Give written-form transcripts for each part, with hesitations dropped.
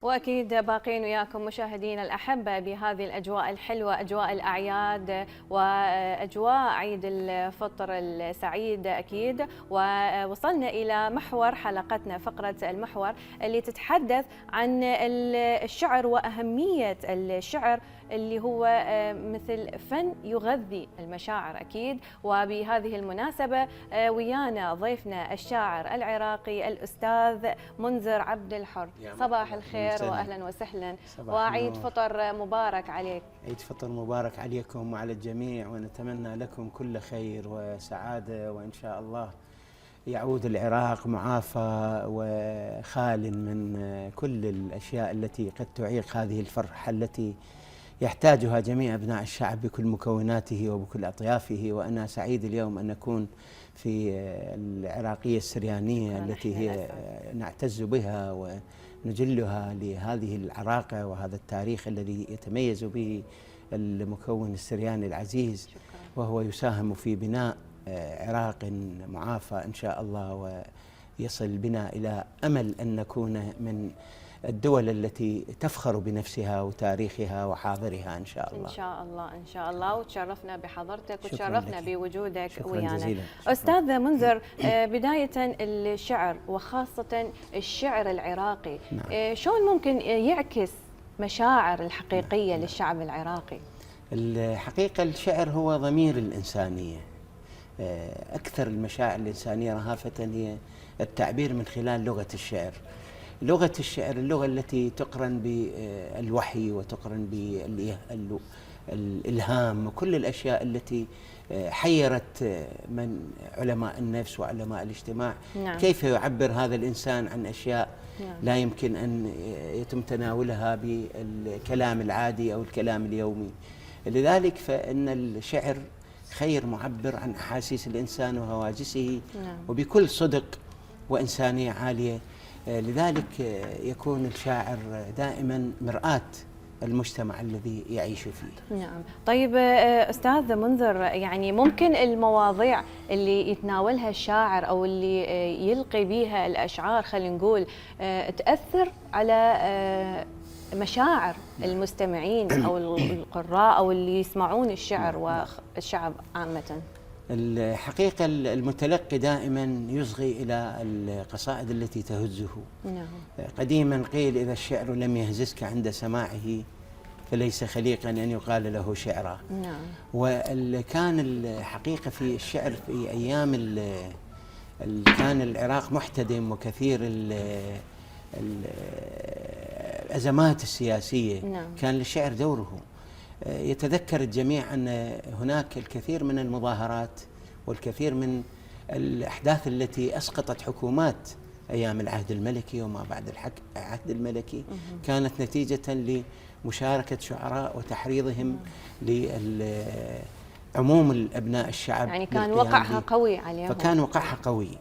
وأكيد باقين وياكم مشاهدينا الأحبة بهذه الأجواء الحلوة، أجواء الأعياد وأجواء عيد الفطر السعيد أكيد. ووصلنا إلى محور حلقتنا، فقرة المحور اللي تتحدث عن الشعر وأهمية الشعر اللي هو مثل فن يغذي المشاعر أكيد. وبهذه المناسبة ويانا ضيفنا الشاعر العراقي الأستاذ منذر عبد الحر. صباح الخير واهلا وسهلا، وعيد فطر مبارك عليك. عيد فطر مبارك عليكم وعلى الجميع، ونتمنى لكم كل خير وسعاده، وان شاء الله يعود العراق معافى وخال من كل الاشياء التي قد تعيق هذه الفرحه التي يحتاجها جميع ابناء الشعب بكل مكوناته وبكل اطيافه. وانا سعيد اليوم ان اكون في العراقيه السريانيه التي هي نعتز بها ونجلها لهذه العراقه وهذا التاريخ الذي يتميز به المكون السرياني العزيز، وهو يساهم في بناء عراق معافى ان شاء الله، ويصل بنا الى امل ان نكون من الدول التي تفخر بنفسها وتاريخها وحاضرها إن شاء الله. إن شاء الله إن شاء الله، وتشرفنا بحضرتك وتشرفنا بوجودك ويانا. جزيلا. أستاذ منذر، بداية الشعر وخاصة الشعر العراقي، نعم. شلون ممكن يعكس مشاعر الحقيقية نعم. للشعب العراقي؟ الحقيقة الشعر هو ضمير الإنسانية، أكثر المشاعر الإنسانية رهافة هي التعبير من خلال لغة الشعر. لغة الشعر اللغة التي تقرن بالوحي وتقرن بالإلهام وكل الأشياء التي حيرت من علماء النفس وعلماء الاجتماع. نعم. كيف يعبر هذا الإنسان عن أشياء نعم. لا يمكن أن يتم تناولها بالكلام العادي أو الكلام اليومي. لذلك فإن الشعر خير معبر عن أحاسيس الإنسان وهواجسه نعم. وبكل صدق وإنسانية عالية. لذلك يكون الشاعر دائما مرآة المجتمع الذي يعيش فيه. نعم. طيب أستاذ منذر، يعني ممكن المواضيع اللي يتناولها الشاعر أو اللي يلقي بها الأشعار خلينا نقول تأثر على مشاعر المستمعين أو القراء أو اللي يسمعون الشعر والشعب عامة؟ الحقيقة المتلقي دائما يصغي إلى القصائد التي تهزه. نعم. قديما قيل إذا الشعر لم يهززك عند سماعه فليس خليقا أن يقال له شعرا. نعم. وكان الحقيقة في الشعر في أيام كان العراق محتدم وكثير الأزمات السياسية. نعم. كان للشعر دوره. يتذكر الجميع أن هناك الكثير من المظاهرات والكثير من الأحداث التي أسقطت حكومات أيام العهد الملكي وما بعد العهد الملكي كانت نتيجة لمشاركة شعراء وتحريضهم لعموم الأبناء الشعب. يعني كان وقعها قوي عليهم. فكان وقعها قوي.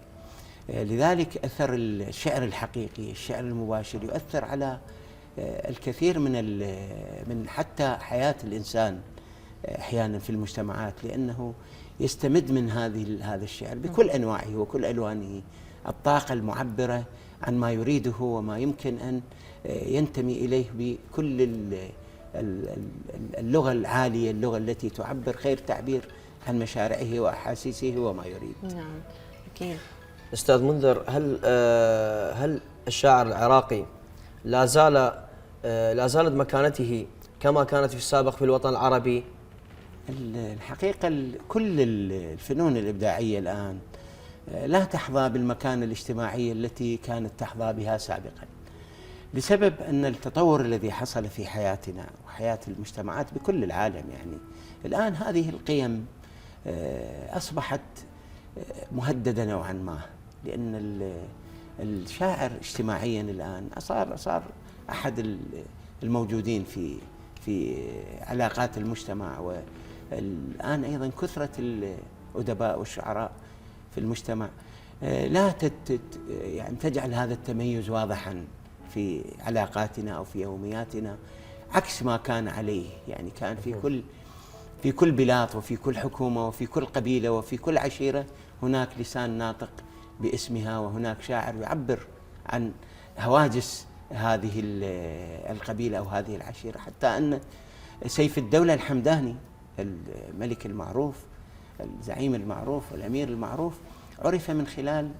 لذلك أثر الشعر الحقيقي، الشعر المباشر، يؤثر على الكثير من حتى حياة الإنسان أحيانا في المجتمعات، لأنه يستمد من هذا الشعر بكل أنواعه وكل ألوانه الطاقة المعبرة عن ما يريده وما يمكن أن ينتمي إليه بكل اللغة العالية، اللغة التي تعبر خير تعبير عن مشاعره وأحاسيسه وما يريد. نعم أكيد. أستاذ منذر، هل الشاعر العراقي لا زالت مكانته كما كانت في السابق في الوطن العربي؟ الحقيقة كل الفنون الإبداعية الآن لا تحظى بالمكانة الاجتماعية التي كانت تحظى بها سابقا، بسبب أن التطور الذي حصل في حياتنا وحياة المجتمعات بكل العالم. يعني الآن هذه القيم أصبحت مهددة نوعا ما، لأن الشاعر اجتماعيا الآن صار أحد الموجودين في علاقات المجتمع. والآن أيضا كثرة الأدباء والشعراء في المجتمع لا يعني تجعل هذا التميز واضحا في علاقاتنا أو في يومياتنا، عكس ما كان عليه. يعني كان في كل بلاط وفي كل حكومة وفي كل قبيلة وفي كل عشيرة هناك لسان ناطق باسمها، وهناك شاعر يعبر عن هواجس هذه القبيلة أو هذه العشيرة، حتى أن سيف الدولة الحمداني الملك المعروف الزعيم المعروف والأمير المعروف عرف من خلال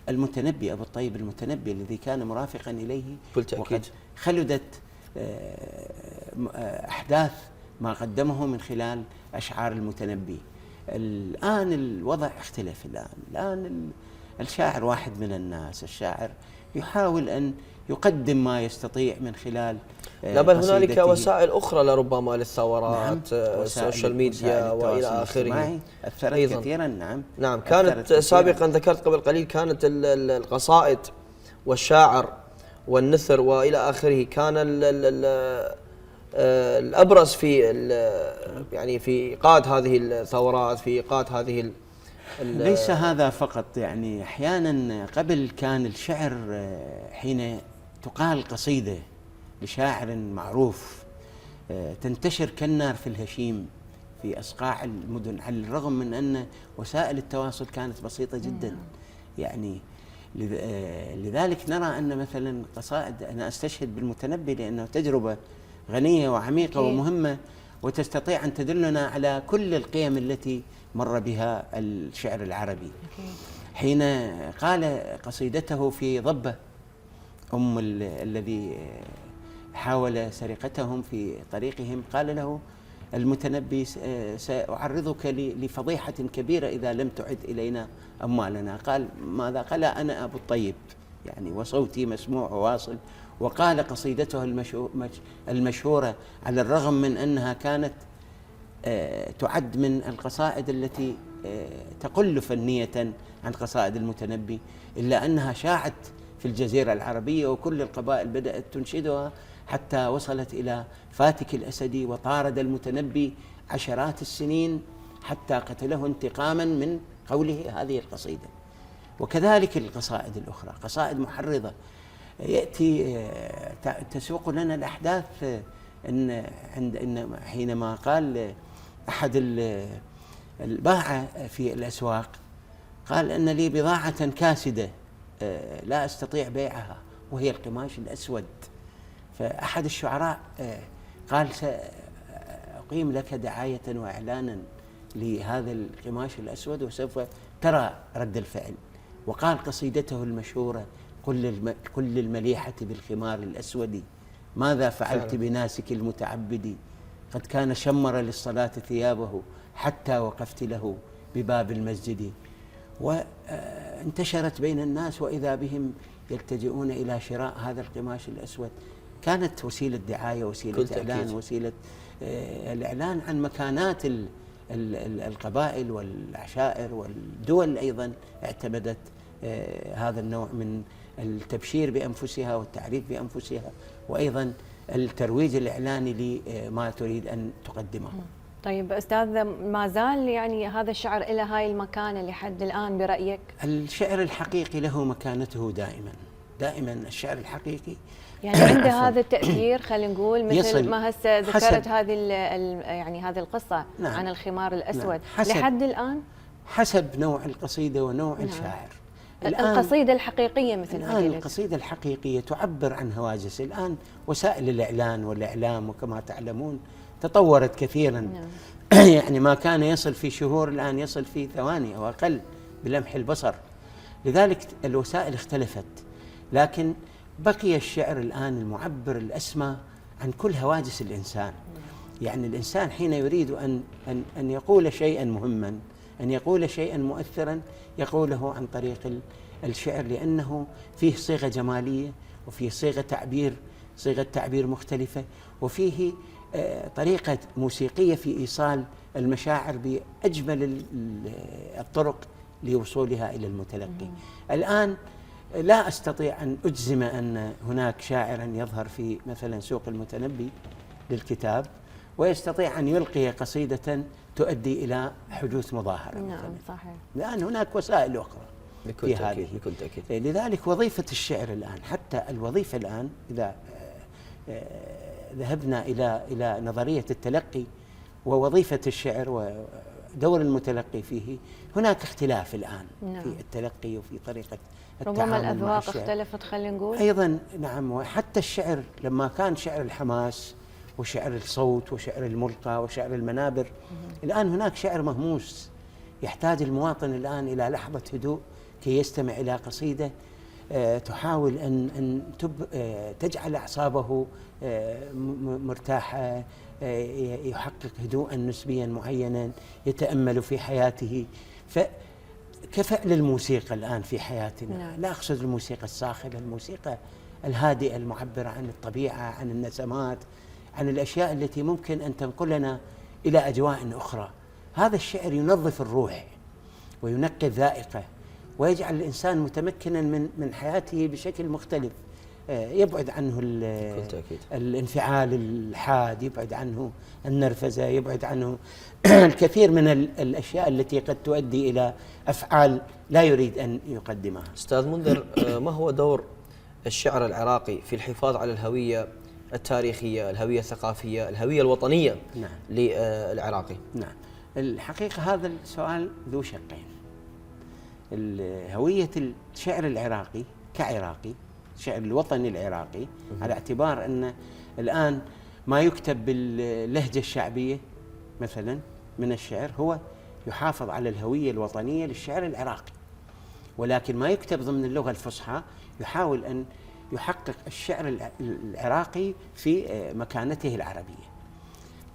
المتنبي أبو الطيب المتنبي الذي كان مرافقا إليه، وقد خلدت أحداث ما قدمه من خلال أشعار المتنبي. الآن الوضع اختلف، الآن الشاعر واحد من الناس، الشاعر يحاول أن يقدم ما يستطيع من خلال لا بل هنالك وسائل أخرى لربما للثورات، السوشيال ميديا وإلى آخره أثرت كثيرا. نعم كانت سابقا ذكرت قبل قليل كانت القصائد والشاعر والنثر وإلى آخره كان الأبرز في يعني في إيقاد هذه الثورات، في إيقاد هذه ليس هذا فقط، يعني أحيانا قبل كان الشعر حين تقال قصيدة لشاعر معروف تنتشر كالنار في الهشيم في أصقاع المدن، على الرغم من أن وسائل التواصل كانت بسيطة جدا. يعني لذلك نرى أن مثلا قصائد، أنا أستشهد بالمتنبي لأنه تجربة غنية وعميقة ومهمة، وتستطيع أن تدلنا على كل القيم التي مر بها الشعر العربي. حين قال قصيدته في ضبة الذي حاول سرقتهم في طريقهم، قال له المتنبي سأعرضك لفضيحة كبيرة إذا لم تعد إلينا أموالنا. قال ماذا؟ قال أنا أبو الطيب يعني وصوتي مسموع وواصل. وقال قصيدته المشهورة على الرغم من أنها كانت تعد من القصائد التي تقل فنية عن قصائد المتنبي، إلا أنها شاعت في الجزيرة العربية وكل القبائل بدأت تنشدها، حتى وصلت إلى فاتك الأسدي وطارد المتنبي عشرات السنين حتى قتله انتقاما من قوله هذه القصيدة. وكذلك القصائد الأخرى قصائد محرضة يأتي تسوق لنا الأحداث. إن حينما قال أحد الباعة في الأسواق، قال أن لي بضاعة كاسدة لا أستطيع بيعها وهي القماش الأسود. فأحد الشعراء قال سأقيم لك دعاية وإعلانا لهذا القماش الأسود وسوف ترى رد الفعل. وقال قصيدته المشهورة كل المليحة بالخمار الأسود، ماذا فعلت بناسك المتعبد؟ قد كان شمر للصلاة ثيابه حتى وقفت له بباب المسجد. وانتشرت بين الناس وإذا بهم يلتجئون إلى شراء هذا القماش الأسود. كانت وسيلة دعاية، وسيلة إعلان، وسيلة الإعلان عن مكانات القبائل والعشائر، والدول أيضا اعتمدت هذا النوع من التبشير بأنفسها والتعريف بأنفسها، وأيضا الترويج الإعلاني لما تريد أن تقدمه. طيب أستاذ، ما زال يعني هذا الشعر إلى هاي المكانة لحد الآن برأيك؟ الشعر الحقيقي له مكانته دائما الشعر الحقيقي يعني عنده هذا التأثير، خلينا نقول مثل ما هسه ذكرت هذه يعني هذه القصة عن الخمار الأسود. لحد الآن حسب نوع القصيدة ونوع الشاعر. القصيدة الحقيقية مثل الآن القصيدة الحقيقية تعبر عن هواجس. الآن وسائل الإعلان والإعلام وكما تعلمون تطورت كثيرا. يعني ما كان يصل في شهور الآن يصل في ثواني أو أقل بلمح البصر. لذلك الوسائل اختلفت، لكن بقي الشعر الآن المعبر الأسمى عن كل هواجس الإنسان. يعني الإنسان حين يريد أن يقول شيئا مهما، أن يقول شيئا مؤثرا، يقوله عن طريق الشعر، لأنه فيه صيغة جمالية، وفيه صيغة تعبير مختلفة، وفيه طريقة موسيقية في إيصال المشاعر بأجمل الطرق لوصولها إلى المتلقي. الآن لا أستطيع أن أجزم أن هناك شاعرا يظهر في مثلا سوق المتنبي للكتاب ويستطيع أن يلقي قصيدة تؤدي إلى حدوث مظاهرة. نعم صحيح. لأن هناك وسائل أخرى في هذه. بكل تأكيد. لذلك وظيفة الشعر الآن، حتى الوظيفة الآن إذا ذهبنا إلى نظرية التلقي ووظيفة الشعر دور المتلقي فيه، هناك اختلاف الآن نعم. في التلقي وفي طريقة ربما التعامل مع الأذواق الشعر. اختلفت خلينا نقول. أيضا نعم، وحتى الشعر لما كان شعر الحماس وشعر الصوت وشعر الملقى وشعر المنابر، الآن هناك شعر مهموس، يحتاج المواطن الآن إلى لحظة هدوء كي يستمع إلى قصيدة تحاول أن تجعل أعصابه مرتاحة، يحقق هدوءا نسبيا معينا، يتأمل في حياته. كفعل الموسيقى الآن في حياتنا. نعم. لا أقصد الموسيقى الصاخبة، الموسيقى الهادئة المعبرة عن الطبيعة، عن النسمات، عن الأشياء التي ممكن أن تنقلنا إلى أجواء أخرى. هذا الشعر ينظف الروح وينقي الذائقة ويجعل الإنسان متمكنا من حياته بشكل مختلف، يبعد عنه الانفعال الحاد، يبعد عنه النرفزة، يبعد عنه الكثير من الأشياء التي قد تؤدي إلى أفعال لا يريد أن يقدمها. أستاذ منذر، ما هو دور الشعر العراقي في الحفاظ على الهوية التاريخية، الهوية الثقافية، الهوية الوطنية نعم. للعراقي؟ نعم، الحقيقة هذا السؤال ذو شقين. هوية الشعر العراقي كعراقي، الشعر الوطني العراقي، على اعتبار أن الآن ما يكتب باللهجة الشعبية مثلا من الشعر هو يحافظ على الهوية الوطنية للشعر العراقي، ولكن ما يكتب ضمن اللغة الفصحى يحاول أن يحقق الشعر العراقي في مكانته العربية.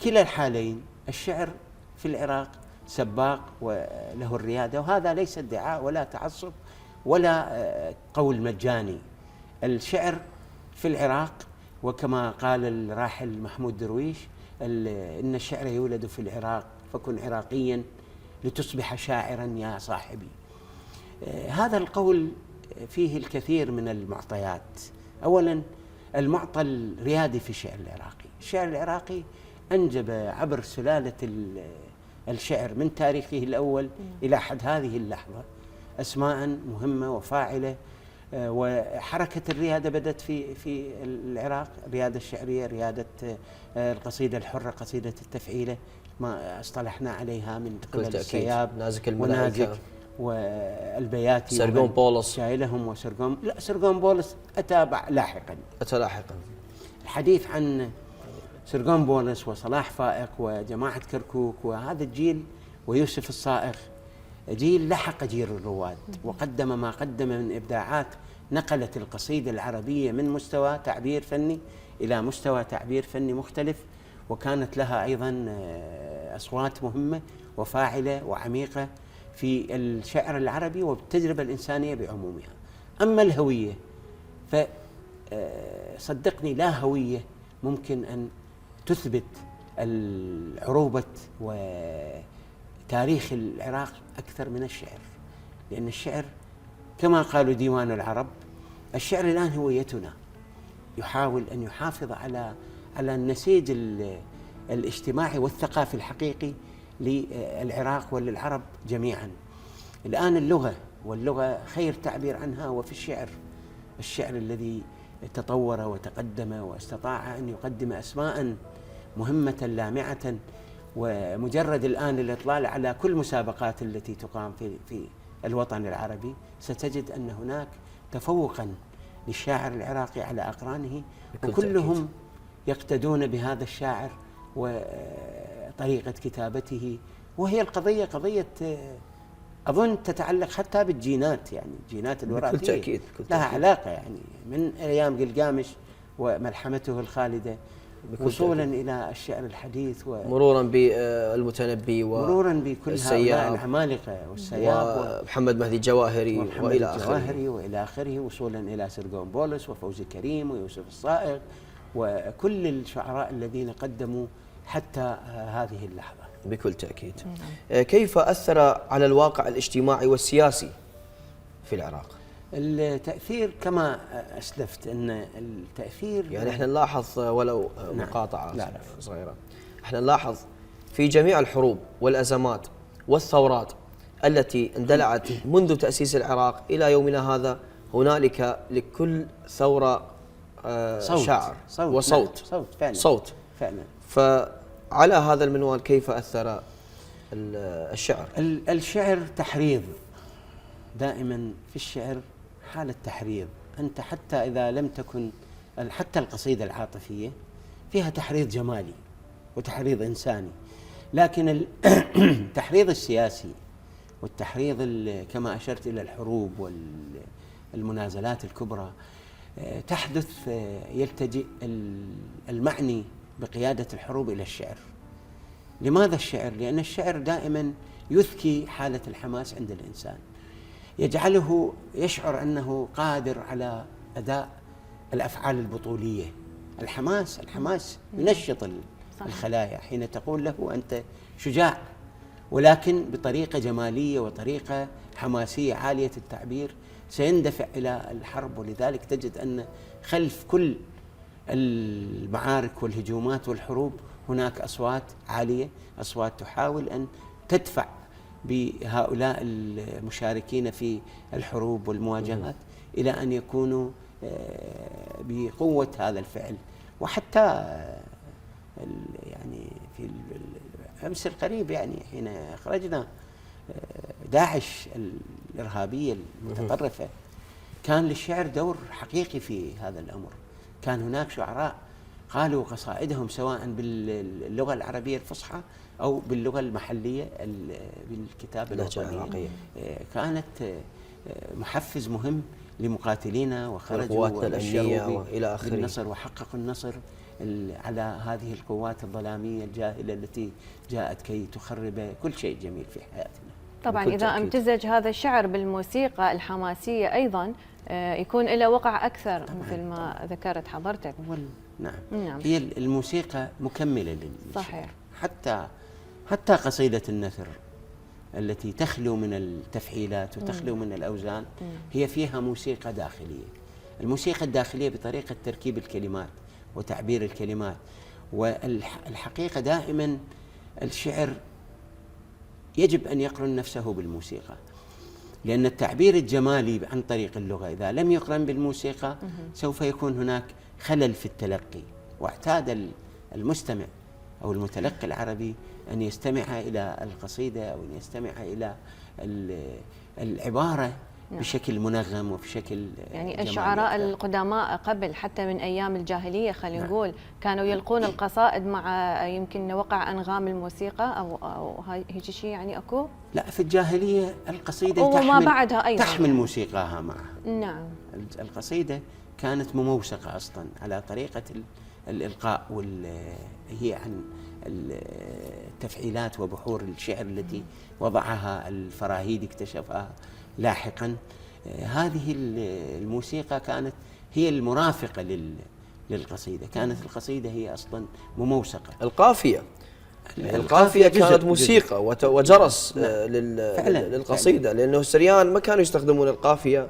كلا الحالين الشعر في العراق سباق وله الريادة، وهذا ليس ادعاء ولا تعصب ولا قول مجاني. الشعر في العراق، وكما قال الراحل محمود درويش إن الشعر يولد في العراق فكن عراقيا لتصبح شاعرا يا صاحبي. هذا القول فيه الكثير من المعطيات. أولا المعطى الريادي في الشعر العراقي، الشعر العراقي أنجب عبر سلالة الشعر من تاريخه الأول إلى حد هذه اللحظة أسماء مهمة وفاعلة، وحركة الريادة بدأت في العراق، الريادة الشعرية، ريادة القصيدة الحرة، قصيدة التفعيلة ما اصطلحنا عليها من قبل السياب، نازك الملائكة والبياتي، سرغون بولس شايلهم وسرغون، لا سرغون بولس أتى لاحقا. الحديث عن سرغون بولس وصلاح فائق وجماعة كركوك وهذا الجيل ويوسف الصائغ، جيل لحق جيل الرواد وقدم ما قدم من إبداعات نقلت القصيدة العربية من مستوى تعبير فني إلى مستوى تعبير فني مختلف، وكانت لها أيضا أصوات مهمة وفاعلة وعميقة في الشعر العربي والتجربة الإنسانية بعمومها. أما الهوية فصدقني لا هوية ممكن أن تثبت العروبة وتاريخ العراق أكثر من الشعر، لأن الشعر كما قالوا ديوان العرب، الشعر الآن هويتنا، يحاول أن يحافظ على النسيج الاجتماعي والثقافي الحقيقي للعراق وللعرب جميعا. الآن اللغة، واللغة خير تعبير عنها وفي الشعر الذي تطور وتقدم واستطاع أن يقدم أسماء مهمة لامعة. ومجرد الآن الإطلال على كل مسابقات التي تقام في الوطن العربي ستجد أن هناك تفوقا للشاعر العراقي على أقرانه، وكلهم يقتدون بهذا الشاعر وطريقة كتابته. وهي القضية قضية أظن تتعلق حتى بالجينات، يعني الجينات الوراثية لها علاقة، يعني من أيام قلقامش وملحمته الخالدة وصولا إلى الشعر الحديث مرورا بالمتنبي مرورا بكل هؤلاء العمالقة والسياب ومحمد مهدي الجواهري وإلى آخره، وصولا إلى سرغون بولس وفوزي كريم ويوسف الصائغ وكل الشعراء الذين قدموا حتى هذه اللحظة. بكل تأكيد. كيف أثر على الواقع الاجتماعي والسياسي في العراق؟ التأثير كما أسلفت أن التأثير يعني احنا نلاحظ ولو مقاطعة صغيرة، احنا نلاحظ في جميع الحروب والأزمات والثورات التي اندلعت منذ تأسيس العراق إلى يومنا هذا هنالك لكل ثورة شعر وصوت. صوت فعلا. فعلى هذا المنوال كيف أثر الشعر؟ الشعر تحريض، دائما في الشعر حالة تحريض. أنت حتى إذا لم تكن، حتى القصيدة العاطفية فيها تحريض جمالي وتحريض إنساني، لكن التحريض السياسي والتحريض كما أشرت إلى الحروب والمنازلات الكبرى تحدث، يلتجئ المعني بقيادة الحروب إلى الشعر. لماذا الشعر؟ لأن الشعر دائما يذكي حالة الحماس عند الإنسان، يجعله يشعر أنه قادر على أداء الأفعال البطولية. الحماس ينشط الخلايا حين تقول له أنت شجاع، ولكن بطريقة جمالية وطريقة حماسية عالية التعبير سيندفع إلى الحرب. ولذلك تجد أن خلف كل المعارك والهجومات والحروب هناك أصوات عالية، أصوات تحاول أن تدفع بهؤلاء المشاركين في الحروب والمواجهات إلى أن يكونوا بقوة هذا الفعل. وحتى يعني في الأمس القريب يعني حين أخرجنا داعش الإرهابية المتطرفة كان للشعر دور حقيقي في هذا الأمر. كان هناك شعراء قالوا قصائدهم سواء باللغة العربية الفصحى أو باللغة المحلية بالكتاب الوطني، كانت محفز مهم لمقاتلينا، وخرجوا وبشروا بالنصر وحققوا النصر على هذه القوات الظلامية الجاهلة التي جاءت كي تخرب كل شيء جميل في حياتنا. طبعا إذا امتزج هذا الشعر بالموسيقى الحماسية أيضا يكون له وقع أكثر مثل ما ذكرت حضرتك. نعم. هي الموسيقى مكملة للشعر. صحيح. حتى قصيدة النثر التي تخلو من التفعيلات وتخلو من الأوزان هي فيها موسيقى داخلية. الموسيقى الداخلية بطريقة تركيب الكلمات وتعبير الكلمات. والحقيقة دائما الشعر يجب أن يقرن نفسه بالموسيقى، لأن التعبير الجمالي عن طريق اللغة إذا لم يقرن بالموسيقى سوف يكون هناك خلل في التلقي. واعتاد المستمع أو المتلقي العربي أن يستمع إلى القصيدة أو أن يستمع إلى العبارة بشكل منغم وبشكل يعني الشعراء القدماء قبل حتى من أيام الجاهلية خلينا نقول كانوا يلقون القصائد مع يمكن وقع أنغام الموسيقى أو هيك شيء يعني أكو؟ لا، في الجاهلية القصيدة وما بعدها أيضا تحمل موسيقاها معها. نعم. القصيدة كانت مموسقة أصلا على طريقة الإلقاء هي عن التفعيلات وبحور الشعر التي وضعها الفراهيدي اكتشفها لاحقا. هذه الموسيقى كانت هي المرافقة للقصيدة. كانت القصيدة هي أصلا مموسقة. القافية كانت موسيقى وجرس للقصيدة، لأنه السريان ما كانوا يستخدمون القافية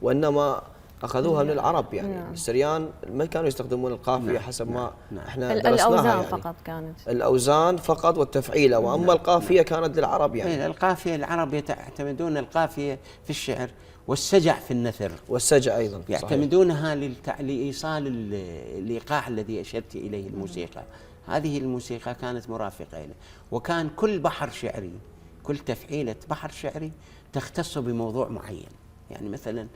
وإنما أخذوها من العرب. يعني السريان ما كانوا يستخدمون القافية حسب ما احنا درسناها. الأوزان يعني فقط كانت الأوزان فقط والتفعيلة، وأما القافية كانت للعرب. يعني القافية العرب يعتمدون القافية في الشعر والسجع في النثر، والسجع أيضا يعتمدونها لإيصال الإيقاع الذي أشرت إليه الموسيقى. هذه الموسيقى كانت مرافقة له. وكان كل بحر شعري، كل تفعيلة بحر شعري تختص بموضوع معين. يعني مثلا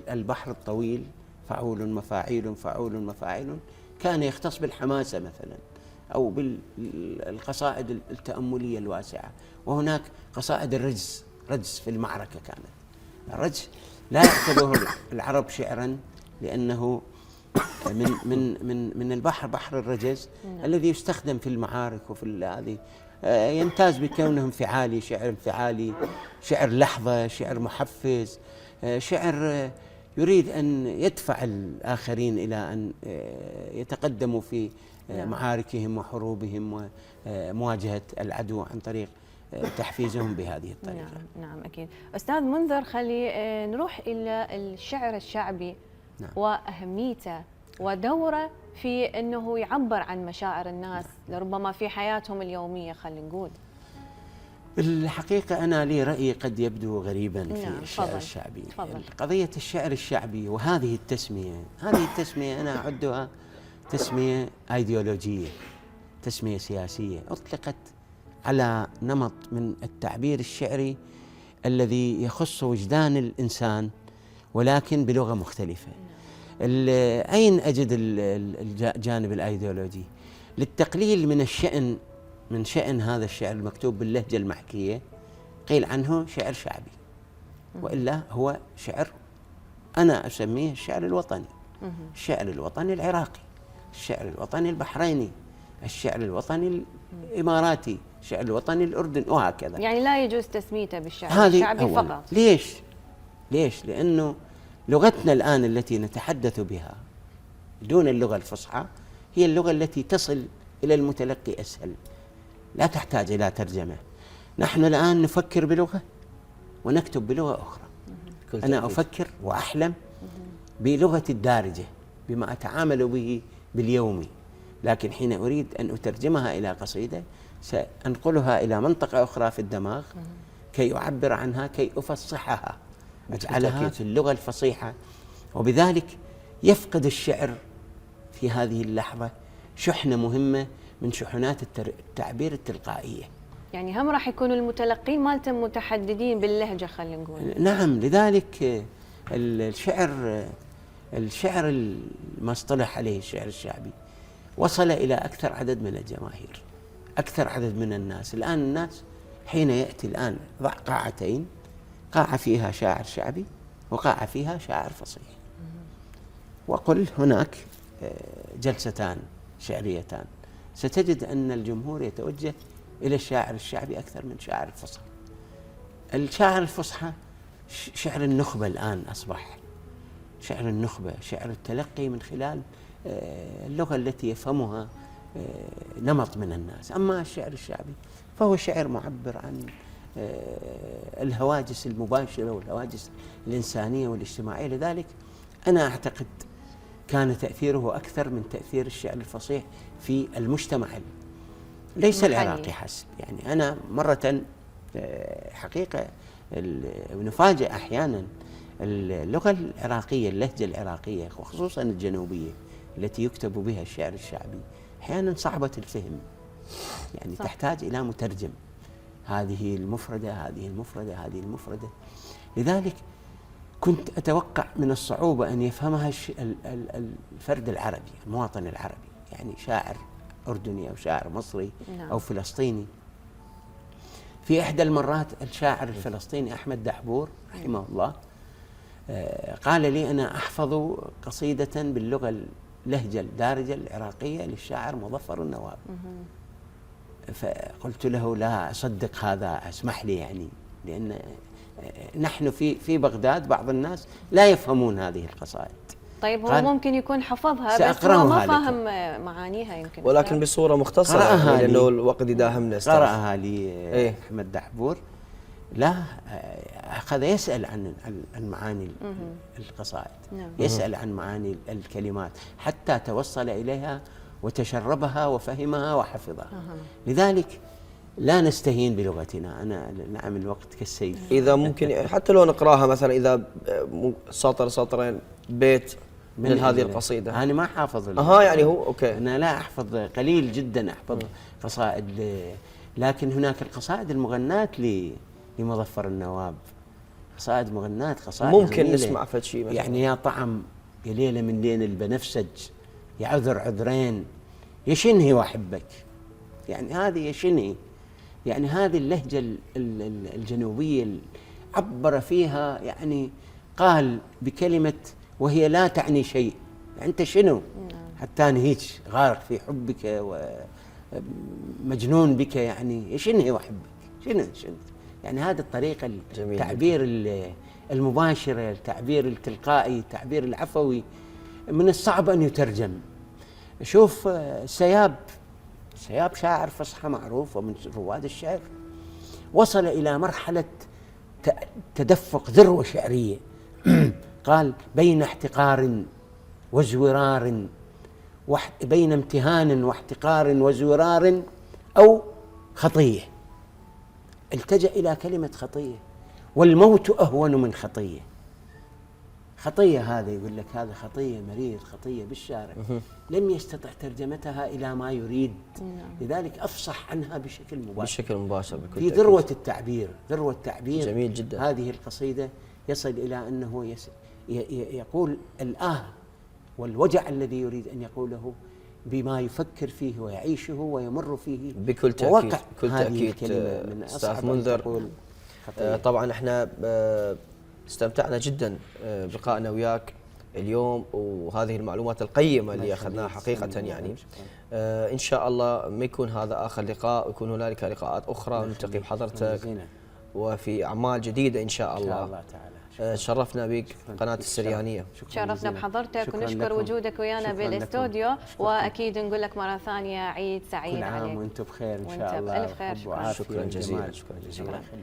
البحر الطويل فعول مفاعيل فعول مفاعيل كان يختص بالحماسة مثلا، أو بالقصائد التأملية الواسعة. وهناك قصائد الرجز في المعركة. كانت الرجز لا يعتبره العرب شعرا، لأنه من بحر الرجز الذي يستخدم في المعارك وفي هذه، يمتاز بكونه انفعالي، شعر انفعالي، شعر لحظة، شعر محفز، شعر يريد أن يدفع الآخرين إلى أن يتقدموا في معاركهم وحروبهم ومواجهة العدو عن طريق تحفيزهم بهذه الطريقة. نعم أكيد. أستاذ منذر، خلي نروح إلى الشعر الشعبي وأهميته ودوره في أنه يعبر عن مشاعر الناس لربما في حياتهم اليومية. خلي نقول بالحقيقة أنا لي رأي قد يبدو غريبا في الشعر الشعبي. قضية الشعر الشعبي وهذه التسمية، أنا أعدها تسمية أيديولوجية، تسمية سياسية أطلقت على نمط من التعبير الشعري الذي يخص وجدان الإنسان ولكن بلغة مختلفة. أين أجد الجانب الأيديولوجي؟ للتقليل من شأن هذا الشعر المكتوب باللهجة المحكية، قيل عنه شعر شعبي، وإلا هو شعر أنا أسميه الشعر الوطني، الشعر الوطني العراقي، الشعر الوطني البحريني، الشعر الوطني الإماراتي، الشعر الوطني الأردني، وهكذا. يعني لا يجوز تسميته بالشعر الشعبي فقط. ليش؟ لأنه لغتنا الآن التي نتحدث بها دون اللغة الفصحى هي اللغة التي تصل إلى المتلقي أسهل، لا تحتاج إلى ترجمة. نحن الآن نفكر بلغة ونكتب بلغة أخرى. أنا أفكر وأحلم بلغة الدارجة بما أتعامل به باليومي، لكن حين أريد أن أترجمها إلى قصيدة سأنقلها إلى منطقة أخرى في الدماغ كي أعبر عنها، كي أفصحها، أجعلها في اللغة الفصيحة. وبذلك يفقد الشعر في هذه اللحظة شحنة مهمة من شحنات التعبير التلقائية. يعني هم راح يكونوا المتلقين مالتهم متحددين باللهجة، خلينا نقول. نعم، لذلك الشعر ما اصطلح عليه الشعر الشعبي وصل إلى أكثر عدد من الجماهير، أكثر عدد من الناس. الآن الناس حين يأتي الآن ضع قاعتين، قاعة فيها شاعر شعبي وقاعة فيها شاعر فصيح، وقل هناك جلستان شعريتان، ستجد أن الجمهور يتوجه إلى الشاعر الشعبي أكثر من شاعر الفصحى. الشاعر الفصحى شعر النخبة الآن أصبح شعر النخبة، شعر التلقي من خلال اللغة التي يفهمها نمط من الناس. أما الشعر الشعبي فهو شعر معبر عن الهواجس المباشرة والهواجس الإنسانية والاجتماعية. لذلك أنا أعتقد كان تأثيره أكثر من تأثير الشعر الفصيح في المجتمع ليس العراقي حسب. يعني أنا مرة حقيقة نفاجأ أحيانا اللغة العراقية، اللهجة العراقية وخصوصا الجنوبية التي يكتب بها الشعر الشعبي أحيانا صعبة الفهم، يعني صح. تحتاج إلى مترجم، هذه المفردة هذه المفردة هذه المفردة. لذلك كنت أتوقع من الصعوبة أن يفهمها الفرد العربي، المواطن العربي، يعني شاعر أردني أو شاعر مصري أو فلسطيني. في إحدى المرات الشاعر الفلسطيني أحمد دحبور رحمه الله قال لي أنا أحفظ قصيدة باللغة اللهجة الدارجة العراقية للشاعر مظفر النواب. فقلت له لا أصدق هذا، اسمح لي، يعني لأن نحن في بغداد بعض الناس لا يفهمون هذه القصائد. طيب هو ممكن يكون حفظها بس هو ما فاهم معانيها يمكن، ولكن بصورة مختصرة لأنه الوقت يداهمنا. قرأها لي أحمد دحبور، لا أخذ يسأل عن معاني القصائد، يسأل عن معاني الكلمات حتى توصل إليها وتشربها وفهمها وحفظها. لذلك لا نستهين بلغتنا. أنا نعم الوقت كالسيف. إذا ممكن حتى لو نقراها مثلا، إذا سطر سطرين بيت من هذه القصيدة. أنا ما حافظ يعني هو أوكي. أنا لا أحفظ، قليل جدا أحفظ قصائد، لكن هناك القصائد المغناة لمظفر النواب، قصائد مغناة، قصائد ممكن جميلة. نسمع فد شيء مثلا. يعني يا طعم يا ليلة من لين البنفسج، يا عذر عذرين، يا شنهي وأحبك. يعني هذه يا شنهي، يعني هذه اللهجة الجنوبية عبر فيها، يعني قال بكلمة وهي لا تعني شيء، يعني أنت شنو حتى أنا هيك غارق في حبك ومجنون بك، يعني شنو وأحبك، شنو يعني هذه الطريقة التعبير المباشرة، التعبير التلقائي، التعبير العفوي، من الصعب أن يترجم. شوف سياب شاعر فصحى معروف ومن رواد الشعر، وصل إلى مرحلة تدفق، ذروة شعرية. قال بين احتقار وزورار، بين امتهان واحتقار وزورار أو خطية، التجأ إلى كلمة خطية، والموت أهون من خطية. خطية هذا يقول لك هذا خطية مريض، خطية بالشارع، لم يستطع ترجمتها إلى ما يريد، لذلك أفصح عنها بشكل مباشر. بشكل مباشر بكل في ذروة التعبير، ذروة التعبير. جميل جدا. هذه القصيدة يصل إلى أنه يقول الآه والوجع الذي يريد أن يقوله بما يفكر فيه ويعيشه ويمر فيه بكل تأكيد. بكل تأكيد أستاذ منذر. طبعا احنا استمتعنا جدا بلقائنا وياك اليوم، وهذه المعلومات القيمة اللي أخذناها حقيقة يعني. إن شاء الله ما يكون هذا آخر لقاء، ويكون هنالك لقاءات أخرى ونلتقي بحضرتك وفي أعمال جديدة إن شاء الله. شرفنا بك قناة السريانية. شرفنا بحضرتك ونشكر وجودك ويانا بالاستوديو، واكيد نقول لك مره ثانيه عيد سعيد عليك. كل عام وانتم بخير ان شاء الله. وانت بالف خير. شكرا جزيلا. شكرا جزيلا.